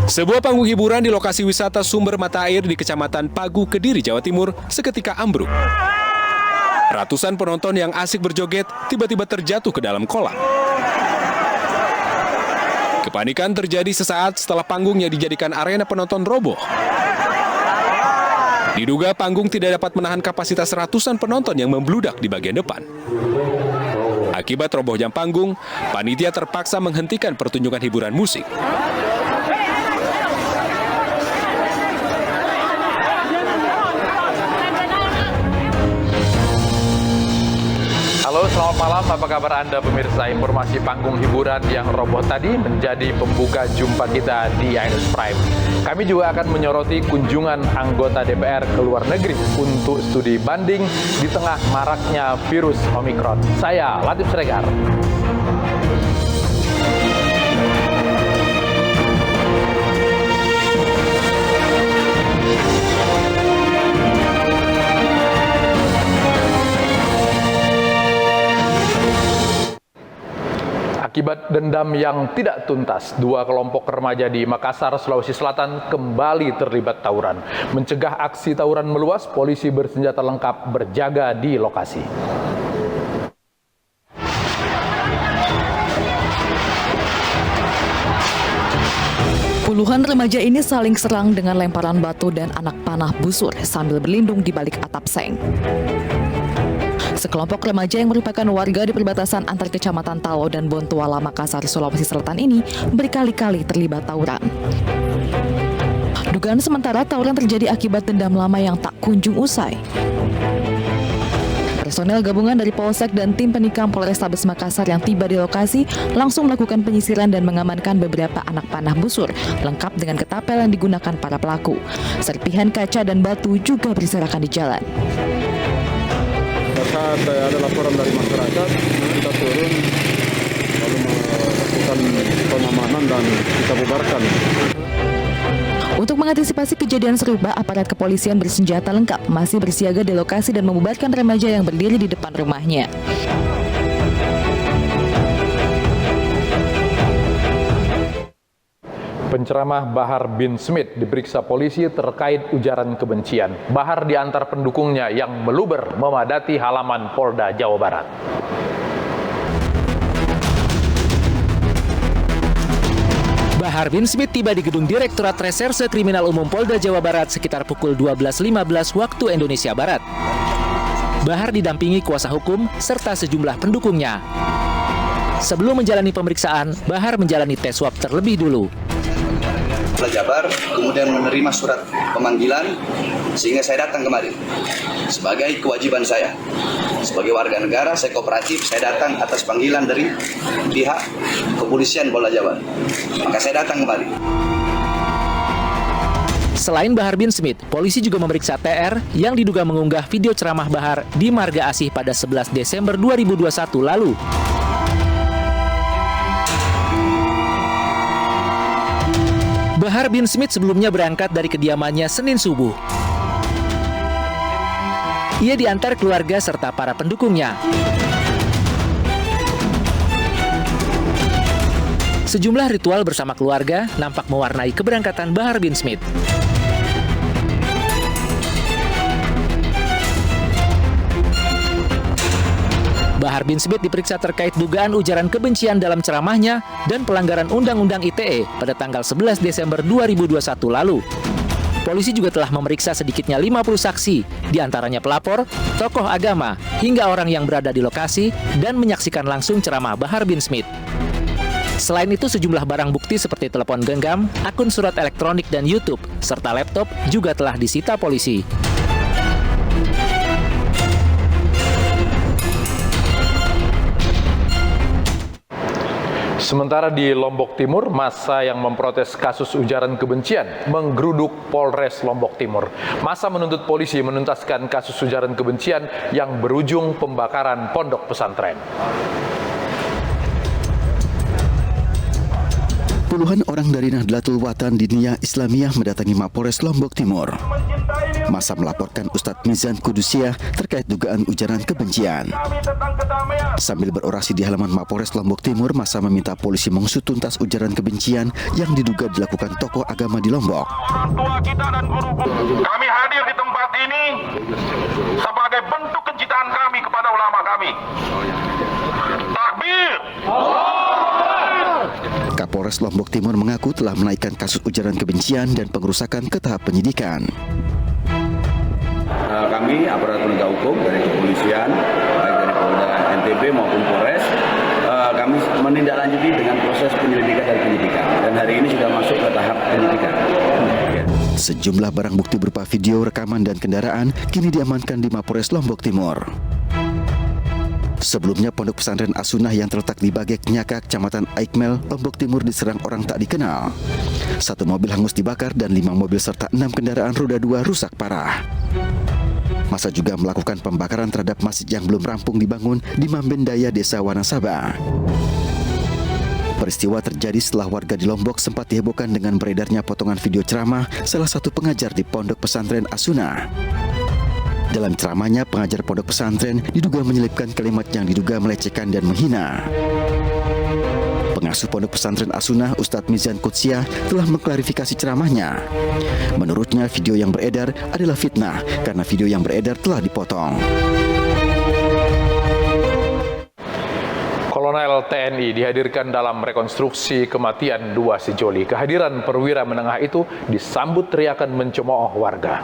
Sebuah panggung hiburan di lokasi wisata sumber mata air di Kecamatan Pagu, Kediri, Jawa Timur seketika ambruk. Ratusan penonton yang asik berjoget tiba-tiba terjatuh ke dalam kolam. Kepanikan terjadi sesaat setelah panggung yang dijadikan arena penonton roboh. Diduga panggung tidak dapat menahan kapasitas ratusan penonton yang membludak di bagian depan. Akibat robohnya panggung, panitia terpaksa menghentikan pertunjukan hiburan musik. Halo, selamat malam. Apa kabar Anda pemirsa? Informasi panggung hiburan yang roboh tadi menjadi pembuka jumpa kita di Ainus Prime. Kami juga akan menyoroti kunjungan anggota DPR ke luar negeri untuk studi banding di tengah maraknya virus Omikron. Saya Latif Sregar. Akibat dendam yang tidak tuntas, dua kelompok remaja di Makassar, Sulawesi Selatan kembali terlibat tawuran. Mencegah aksi tawuran meluas, polisi bersenjata lengkap berjaga di lokasi. Puluhan remaja ini saling serang dengan lemparan batu dan anak panah busur sambil berlindung di balik atap seng. Sekelompok remaja yang merupakan warga di perbatasan antar Kecamatan Talo dan Bontuala, Makassar, Sulawesi Selatan ini berkali-kali terlibat tawuran. Dugaan sementara tawuran terjadi akibat dendam lama yang tak kunjung usai. Personel gabungan dari Polsek dan tim penikam Polrestabes Makassar yang tiba di lokasi langsung melakukan penyisiran dan mengamankan beberapa anak panah busur lengkap dengan ketapel yang digunakan para pelaku. Serpihan kaca dan batu juga berserakan di jalan. Saat ada laporan dari masyarakat, kita turun lalu melakukan pengamanan dan kita bubarkan. Untuk mengantisipasi kejadian serupa, aparat kepolisian bersenjata lengkap masih bersiaga di lokasi dan membubarkan remaja yang berdiri di depan rumahnya. Penceramah Bahar bin Smith diperiksa polisi terkait ujaran kebencian. Bahar diantar pendukungnya yang meluber memadati halaman Polda Jawa Barat. Bahar bin Smith tiba di gedung Direktorat Reserse Kriminal Umum Polda Jawa Barat sekitar pukul 12.15 waktu Indonesia Barat. Bahar didampingi kuasa hukum serta sejumlah pendukungnya. Sebelum menjalani pemeriksaan, Bahar menjalani tes swab terlebih dulu. Polda Jabar kemudian menerima surat pemanggilan sehingga saya datang kemari sebagai kewajiban saya sebagai warga negara. Saya kooperatif, saya datang atas panggilan dari pihak kepolisian Polda Jabar, maka saya datang kemari. Selain Bahar bin Smith, polisi juga memeriksa TR yang diduga mengunggah video ceramah Bahar di Marga Asih pada 11 Desember 2021 lalu. Bahar bin Smith sebelumnya berangkat dari kediamannya Senin subuh. Ia diantar keluarga serta para pendukungnya. Sejumlah ritual bersama keluarga nampak mewarnai keberangkatan Bahar bin Smith. Bahar bin Smith diperiksa terkait dugaan ujaran kebencian dalam ceramahnya dan pelanggaran Undang-Undang ITE pada tanggal 11 Desember 2021 lalu. Polisi juga telah memeriksa sedikitnya 50 saksi, diantaranya pelapor, tokoh agama, hingga orang yang berada di lokasi dan menyaksikan langsung ceramah Bahar bin Smith. Selain itu, sejumlah barang bukti seperti telepon genggam, akun surat elektronik dan YouTube, serta laptop juga telah disita polisi. Sementara di Lombok Timur, massa yang memprotes kasus ujaran kebencian menggeruduk Polres Lombok Timur. Massa menuntut polisi menuntaskan kasus ujaran kebencian yang berujung pembakaran pondok pesantren. Puluhan orang dari Nahdlatul Watan Diniyah Islamiyah mendatangi Mapolres Lombok Timur. Masa melaporkan Ustadz Mizan Kudusiah terkait dugaan ujaran kebencian. Sambil berorasi di halaman Mapolres Lombok Timur, masa meminta polisi mengusut tuntas ujaran kebencian yang diduga dilakukan tokoh agama di Lombok. Kami hadir di tempat ini sebagai bentuk kecintaan kami kepada ulama kami. Takbir! Kapolres Lombok Timur mengaku telah menaikkan kasus ujaran kebencian dan pengerusakan ke tahap penyidikan. Kami aparat penegak hukum dari kepolisian, baik dari Polda NTB maupun Polres, kami menindaklanjuti dengan proses penyelidikan dan penyidikan. Dan hari ini sudah masuk ke tahap penyidikan. Sejumlah barang bukti berupa video, rekaman, dan kendaraan kini diamankan di Mapolres Lombok Timur. Sebelumnya, pondok pesantren As-Sunnah yang terletak di Bagek Nyaka, Kecamatan Aikmel, Lombok Timur diserang orang tak dikenal. 1 mobil hangus dibakar dan 5 mobil serta 6 kendaraan roda 2 rusak parah. Masa juga melakukan pembakaran terhadap masjid yang belum rampung dibangun di Mambendaya, Desa Wanasaba. Peristiwa terjadi setelah warga di Lombok sempat dihebohkan dengan beredarnya potongan video ceramah salah satu pengajar di pondok pesantren As-Sunnah. Dalam ceramahnya, pengajar pondok pesantren diduga menyelipkan kalimat yang diduga melecehkan dan menghina. Pengasuh pondok pesantren As-Sunnah, Ustadz Mizan Kudusiah, telah mengklarifikasi ceramahnya. Menurutnya, video yang beredar adalah fitnah karena video yang beredar telah dipotong. Kolonel TNI dihadirkan dalam rekonstruksi kematian 2 sejoli. Kehadiran perwira menengah itu disambut teriakan mencemooh warga.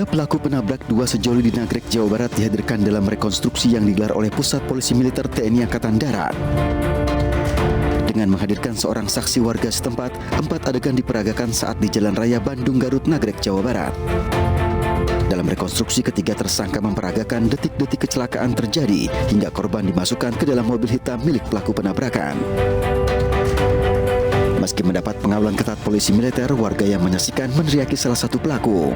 Pelaku penabrak 2 sejoli di Nagrek, Jawa Barat dihadirkan dalam rekonstruksi yang digelar oleh Pusat Polisi Militer TNI Angkatan Darat. Dengan menghadirkan seorang saksi warga setempat, 4 adegan diperagakan saat di Jalan Raya Bandung Garut, Nagrek, Jawa Barat. Dalam rekonstruksi, ketiga tersangka memperagakan detik-detik kecelakaan terjadi hingga korban dimasukkan ke dalam mobil hitam milik pelaku penabrakan. Meski mendapat pengawalan ketat polisi militer, warga yang menyaksikan meneriaki salah satu pelaku.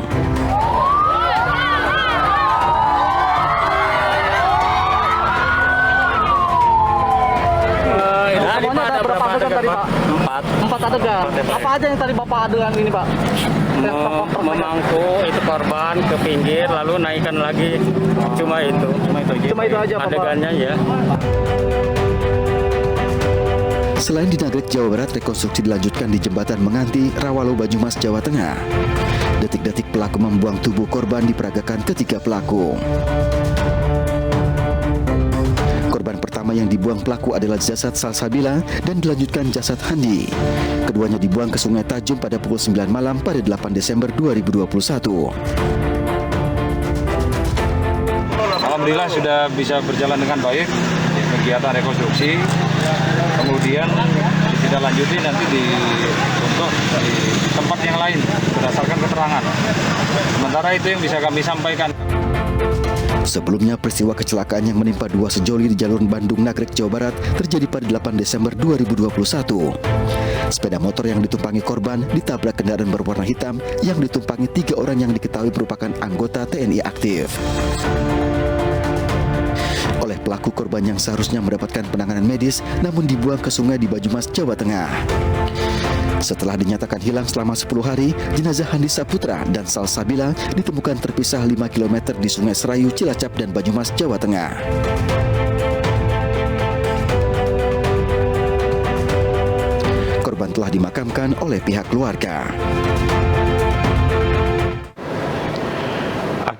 Empat adegan. Apa aja yang tadi Bapak adegan ini, Pak? Memangku itu korban ke pinggir lalu naikkan lagi. Cuma itu aja adegannya ya. Selain di Nagrek, Jawa Barat, rekonstruksi dilanjutkan di Jembatan Menganti, Rawalo, Banyumas, Jawa Tengah. Detik-detik pelaku membuang tubuh korban diperagakan ketiga pelaku. Korban pertama yang dibuang pelaku adalah jasad Salsabila dan dilanjutkan jasad Handi. Keduanya dibuang ke Sungai Tajum pada pukul 9 malam pada 8 Desember 2021. Alhamdulillah sudah bisa berjalan dengan baik kegiatan rekonstruksi. Kemudian kita lanjuti nanti untuk di tempat yang lain berdasarkan keterangan. Sementara itu yang bisa kami sampaikan. Sebelumnya, peristiwa kecelakaan yang menimpa 2 sejoli di jalur Bandung Nagrek, Jawa Barat terjadi pada 8 Desember 2021. Sepeda motor yang ditumpangi korban ditabrak kendaraan berwarna hitam yang ditumpangi 3 orang yang diketahui merupakan anggota TNI aktif. Oleh pelaku, korban yang seharusnya mendapatkan penanganan medis namun dibuang ke sungai di Banyumas, Jawa Tengah. Setelah dinyatakan hilang selama 10 hari, jenazah Handi Saputra dan Salsabila ditemukan terpisah 5 km di Sungai Serayu, Cilacap, dan Banyumas, Jawa Tengah. Korban telah dimakamkan oleh pihak keluarga.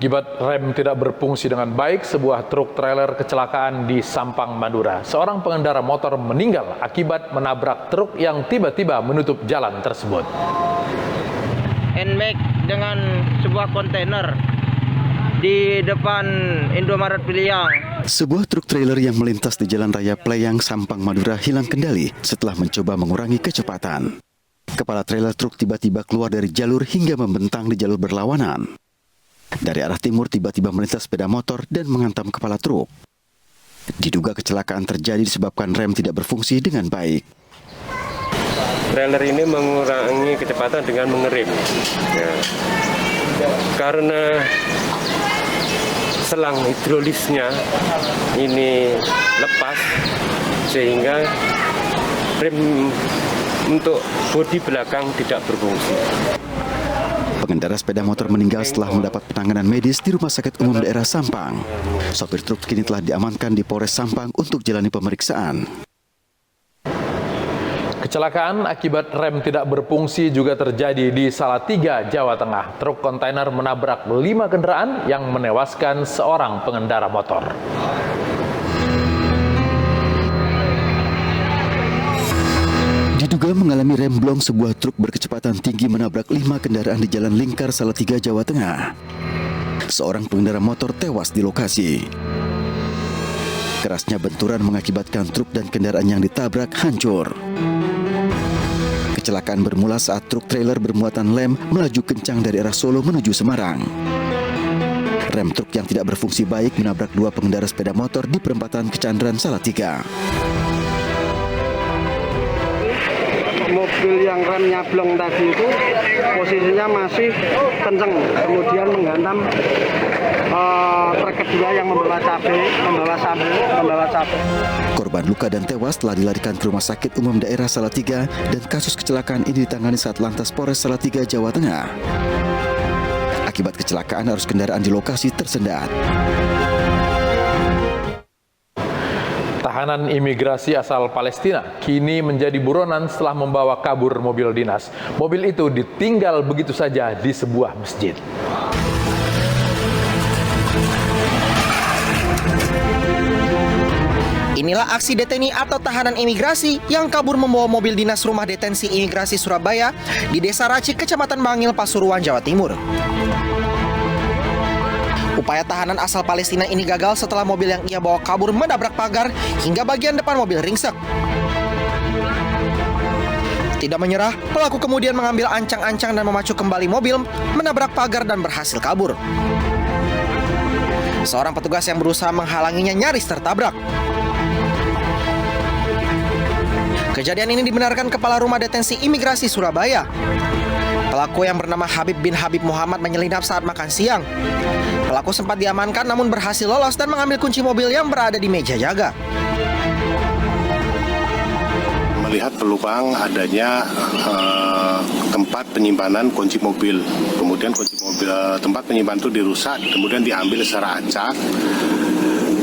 Akibat rem tidak berfungsi dengan baik, sebuah truk trailer kecelakaan di Sampang, Madura. Seorang pengendara motor meninggal akibat menabrak truk yang tiba-tiba menutup jalan tersebut. Nmax dengan sebuah kontainer di depan Indomaret Piliang. Sebuah truk trailer yang melintas di Jalan Raya Pleyang, Sampang, Madura hilang kendali setelah mencoba mengurangi kecepatan. Kepala trailer truk tiba-tiba keluar dari jalur hingga membentang di jalur berlawanan. Dari arah timur tiba-tiba melintas sepeda motor dan menghantam kepala truk. Diduga kecelakaan terjadi disebabkan rem tidak berfungsi dengan baik. Trailer ini mengurangi kecepatan dengan mengerem. Ya. Karena selang hidrolisnya ini lepas sehingga rem untuk bodi belakang tidak berfungsi. Pengendara sepeda motor meninggal setelah mendapat penanganan medis di Rumah Sakit Umum Daerah Sampang. Sopir truk kini telah diamankan di Polres Sampang untuk jalani pemeriksaan. Kecelakaan akibat rem tidak berfungsi juga terjadi di Salatiga, Jawa Tengah. Truk kontainer menabrak 5 kendaraan yang menewaskan seorang pengendara motor. Diduga mengalami remblong, sebuah truk berkecepatan tinggi menabrak 5 kendaraan di Jalan Lingkar, Salatiga, Jawa Tengah. Seorang pengendara motor tewas di lokasi. Kerasnya benturan mengakibatkan truk dan kendaraan yang ditabrak hancur. Kecelakaan bermula saat truk trailer bermuatan lem melaju kencang dari arah Solo menuju Semarang. Rem truk yang tidak berfungsi baik menabrak 2 pengendara sepeda motor di perempatan Kecandran, Salatiga. Mobil yang remnya blong tadi itu posisinya masih kenceng, kemudian menghantam truk kedua yang membawa cabai. Korban luka dan tewas telah dilarikan ke Rumah Sakit Umum Daerah Salatiga dan kasus kecelakaan ini ditangani Satlantas Polres Salatiga, Jawa Tengah. Akibat kecelakaan, arus kendaraan di lokasi tersendat. Tahanan imigrasi asal Palestina kini menjadi buronan setelah membawa kabur mobil dinas. Mobil itu ditinggal begitu saja di sebuah masjid. Inilah aksi deteni atau tahanan imigrasi yang kabur membawa mobil dinas Rumah Detensi Imigrasi Surabaya di Desa Racik, Kecamatan Bangil, Pasuruan, Jawa Timur. Upaya tahanan asal Palestina ini gagal setelah mobil yang ia bawa kabur menabrak pagar hingga bagian depan mobil ringsek. Tidak menyerah, pelaku kemudian mengambil ancang-ancang dan memacu kembali mobil, menabrak pagar dan berhasil kabur. Seorang petugas yang berusaha menghalanginya nyaris tertabrak. Kejadian ini dibenarkan Kepala Rumah Detensi Imigrasi Surabaya. Pelaku yang bernama Habib bin Habib Muhammad menyelinap saat makan siang. Pelaku sempat diamankan namun berhasil lolos dan mengambil kunci mobil yang berada di meja jaga. Melihat peluang adanya tempat penyimpanan kunci mobil. Kemudian kunci mobil, tempat penyimpanan itu dirusak, kemudian diambil secara acak.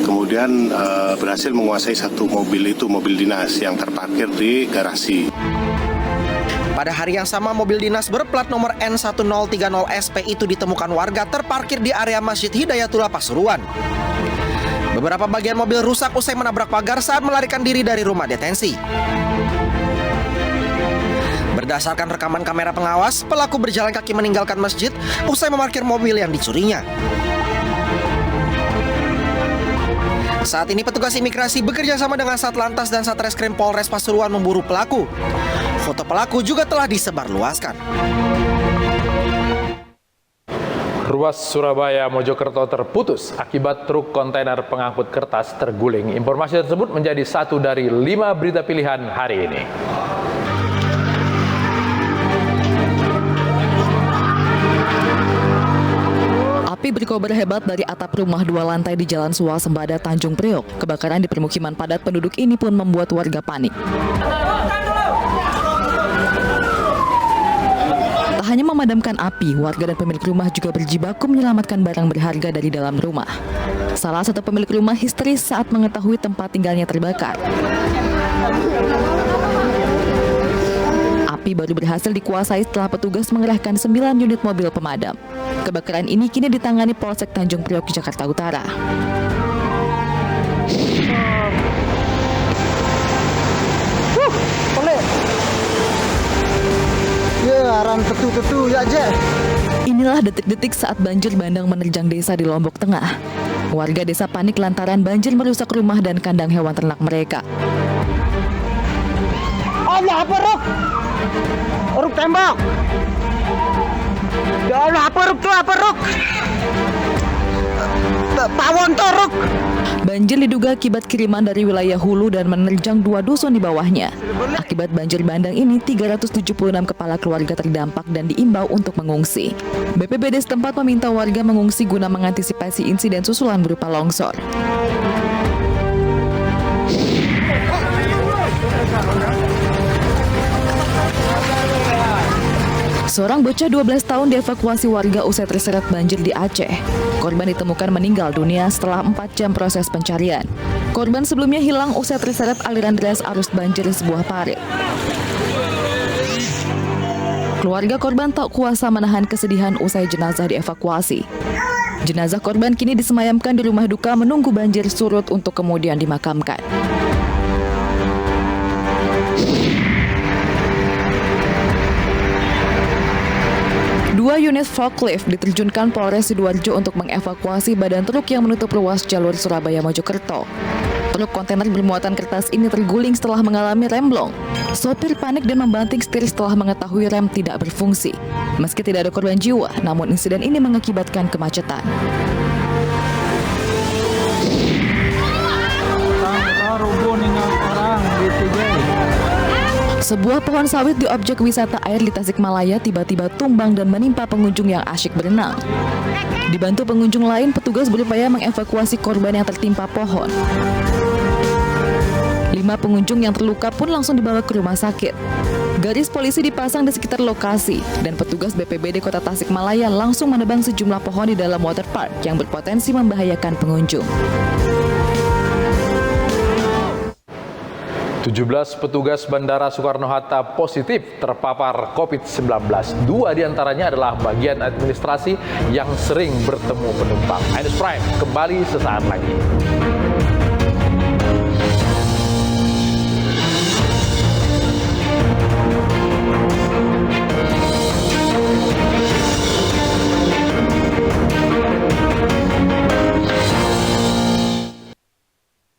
Kemudian berhasil menguasai satu mobil itu, mobil dinas yang terparkir di garasi. Pada hari yang sama, mobil dinas berplat nomor N1030SP itu ditemukan warga terparkir di area Masjid Hidayatullah, Pasuruan. Beberapa bagian mobil rusak usai menabrak pagar saat melarikan diri dari rumah detensi. Berdasarkan rekaman kamera pengawas, pelaku berjalan kaki meninggalkan masjid usai memarkir mobil yang dicurinya. Saat ini petugas imigrasi bekerja sama dengan Satlantas dan Satreskrim Polres Pasuruan memburu pelaku. Foto pelaku juga telah disebarluaskan. Ruas Surabaya Mojokerto terputus akibat truk kontainer pengangkut kertas terguling. Informasi tersebut menjadi satu dari 5 berita pilihan hari ini. Api berkobar hebat dari atap rumah 2 lantai di Jalan Suasembada, Tanjung Priok. Kebakaran di permukiman padat penduduk ini pun membuat warga panik. Tak hanya memadamkan api, warga dan pemilik rumah juga berjibaku menyelamatkan barang berharga dari dalam rumah. Salah satu pemilik rumah histeris saat mengetahui tempat tinggalnya terbakar. Api baru berhasil dikuasai setelah petugas mengerahkan 9 unit mobil pemadam. Kebakaran ini kini ditangani Polsek Tanjung Priok, Jakarta Utara. Inilah detik-detik saat banjir bandang menerjang desa di Lombok Tengah. Warga desa panik lantaran banjir merusak rumah dan kandang hewan ternak mereka. Allah, apa Ruk? Ruk tembak. Ya Allah, apa Ruk tuh, apa Ruk? Pawon tuh Ruk. Banjir diduga akibat kiriman dari wilayah hulu dan menerjang 2 dusun di bawahnya. Akibat banjir bandang ini, 376 kepala keluarga terdampak dan diimbau untuk mengungsi. BPBD setempat meminta warga mengungsi guna mengantisipasi insiden susulan berupa longsor. Seorang bocah 12 tahun dievakuasi warga usai terseret banjir di Aceh. Korban ditemukan meninggal dunia setelah 4 jam proses pencarian. Korban sebelumnya hilang usai terseret aliran deras arus banjir di sebuah parit. Keluarga korban tak kuasa menahan kesedihan usai jenazah dievakuasi. Jenazah korban kini disemayamkan di rumah duka menunggu banjir surut untuk kemudian dimakamkan. Dua unit forklift diterjunkan Polres Sidoarjo untuk mengevakuasi badan truk yang menutup ruas jalur Surabaya-Mojokerto. Truk kontainer bermuatan kertas ini terguling setelah mengalami remblong. Sopir panik dan membanting setir setelah mengetahui rem tidak berfungsi. Meski tidak ada korban jiwa, namun insiden ini mengakibatkan kemacetan. Sebuah pohon sawit di objek wisata air di Tasikmalaya tiba-tiba tumbang dan menimpa pengunjung yang asyik berenang. Dibantu pengunjung lain, petugas berupaya mengevakuasi korban yang tertimpa pohon. 5 pengunjung yang terluka pun langsung dibawa ke rumah sakit. Garis polisi dipasang di sekitar lokasi dan petugas BPBD Kota Tasikmalaya langsung menebang sejumlah pohon di dalam waterpark yang berpotensi membahayakan pengunjung. 17 petugas Bandara Soekarno-Hatta positif terpapar COVID-19. 2 diantaranya adalah bagian administrasi yang sering bertemu penumpang. Ainus Prime kembali sesaat lagi.